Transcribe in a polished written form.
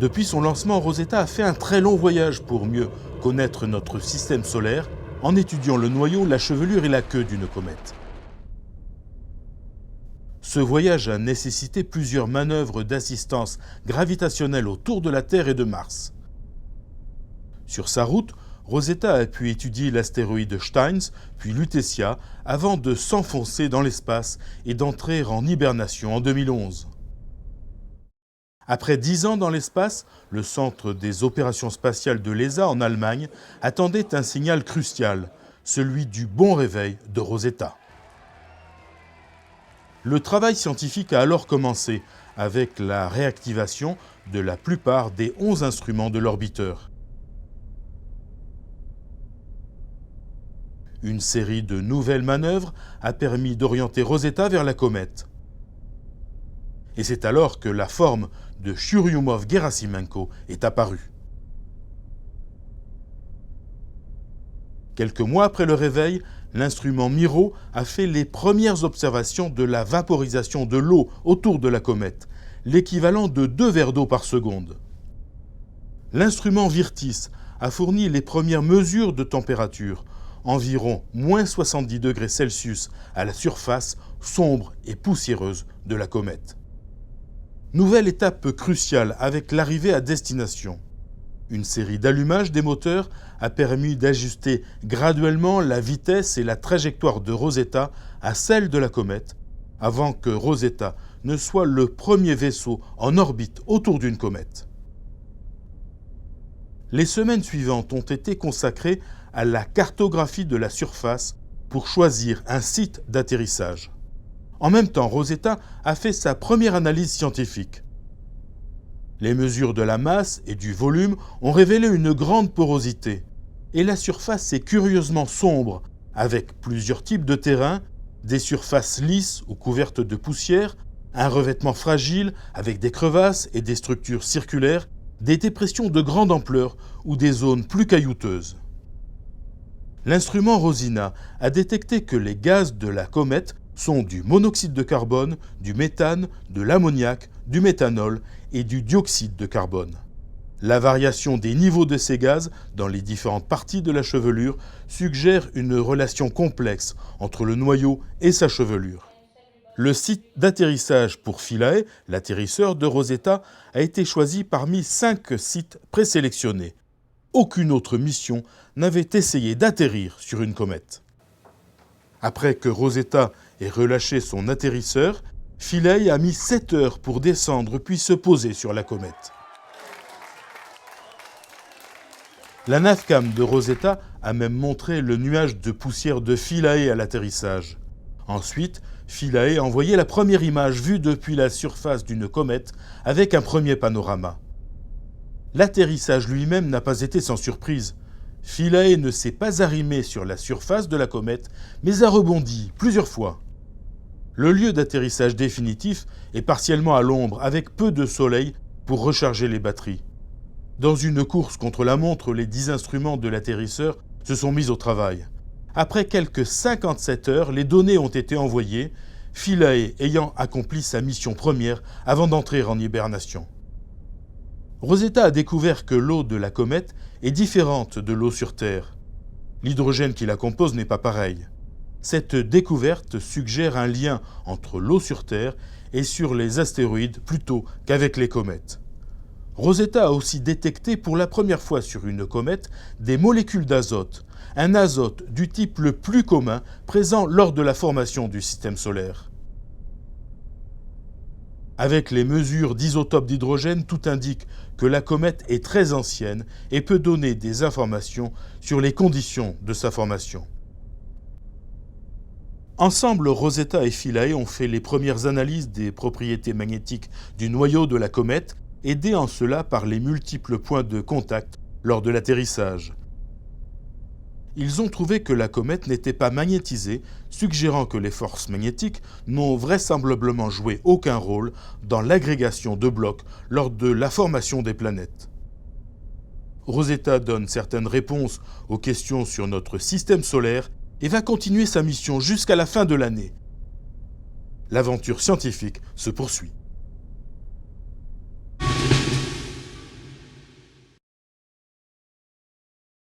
Depuis son lancement, Rosetta a fait un très long voyage pour mieux connaître notre système solaire en étudiant le noyau, la chevelure et la queue d'une comète. Ce voyage a nécessité plusieurs manœuvres d'assistance gravitationnelle autour de la Terre et de Mars. Sur sa route, Rosetta a pu étudier l'astéroïde Steins, puis Lutetia, avant de s'enfoncer dans l'espace et d'entrer en hibernation en 2011. Après 10 ans dans l'espace, le centre des opérations spatiales de l'ESA en Allemagne attendait un signal crucial, celui du bon réveil de Rosetta. Le travail scientifique a alors commencé avec la réactivation de la plupart des 11 instruments de l'orbiteur. Une série de nouvelles manœuvres a permis d'orienter Rosetta vers la comète. Et c'est alors que la forme de Churyumov-Gerasimenko est apparue. Quelques mois après le réveil, l'instrument MIRO a fait les premières observations de la vaporisation de l'eau autour de la comète, l'équivalent de 2 verres d'eau par seconde. L'instrument Virtis a fourni les premières mesures de température, environ moins 70 degrés Celsius à la surface sombre et poussiéreuse de la comète. Nouvelle étape cruciale avec l'arrivée à destination. Une série d'allumages des moteurs a permis d'ajuster graduellement la vitesse et la trajectoire de Rosetta à celle de la comète, avant que Rosetta ne soit le premier vaisseau en orbite autour d'une comète. Les semaines suivantes ont été consacrées à la cartographie de la surface pour choisir un site d'atterrissage. En même temps, Rosetta a fait sa première analyse scientifique. Les mesures de la masse et du volume ont révélé une grande porosité, et la surface est curieusement sombre, avec plusieurs types de terrains, des surfaces lisses ou couvertes de poussière, un revêtement fragile avec des crevasses et des structures circulaires, des dépressions de grande ampleur ou des zones plus caillouteuses. L'instrument Rosina a détecté que les gaz de la comète sont du monoxyde de carbone, du méthane, de l'ammoniac, du méthanol et du dioxyde de carbone. La variation des niveaux de ces gaz dans les différentes parties de la chevelure suggère une relation complexe entre le noyau et sa chevelure. Le site d'atterrissage pour Philae, l'atterrisseur de Rosetta, a été choisi parmi 5 sites présélectionnés. Aucune autre mission n'avait essayé d'atterrir sur une comète. Après que Rosetta ait relâché son atterrisseur, Philae a mis 7 heures pour descendre puis se poser sur la comète. La navcam de Rosetta a même montré le nuage de poussière de Philae à l'atterrissage. Ensuite, Philae a envoyé la première image vue depuis la surface d'une comète avec un premier panorama. L'atterrissage lui-même n'a pas été sans surprise. Philae ne s'est pas arrimé sur la surface de la comète, mais a rebondi plusieurs fois. Le lieu d'atterrissage définitif est partiellement à l'ombre, avec peu de soleil pour recharger les batteries. Dans une course contre la montre, les 10 instruments de l'atterrisseur se sont mis au travail. Après quelques 57 heures, les données ont été envoyées, Philae ayant accompli sa mission première avant d'entrer en hibernation. Rosetta a découvert que l'eau de la comète est différente de l'eau sur Terre. L'hydrogène qui la compose n'est pas pareil. Cette découverte suggère un lien entre l'eau sur Terre et sur les astéroïdes plutôt qu'avec les comètes. Rosetta a aussi détecté pour la première fois sur une comète des molécules d'azote, un azote du type le plus commun présent lors de la formation du système solaire. Avec les mesures d'isotopes d'hydrogène, tout indique que la comète est très ancienne et peut donner des informations sur les conditions de sa formation. Ensemble, Rosetta et Philae ont fait les premières analyses des propriétés magnétiques du noyau de la comète, aidés en cela par les multiples points de contact lors de l'atterrissage. Ils ont trouvé que la comète n'était pas magnétisée, suggérant que les forces magnétiques n'ont vraisemblablement joué aucun rôle dans l'agrégation de blocs lors de la formation des planètes. Rosetta donne certaines réponses aux questions sur notre système solaire et va continuer sa mission jusqu'à la fin de l'année. L'aventure scientifique se poursuit.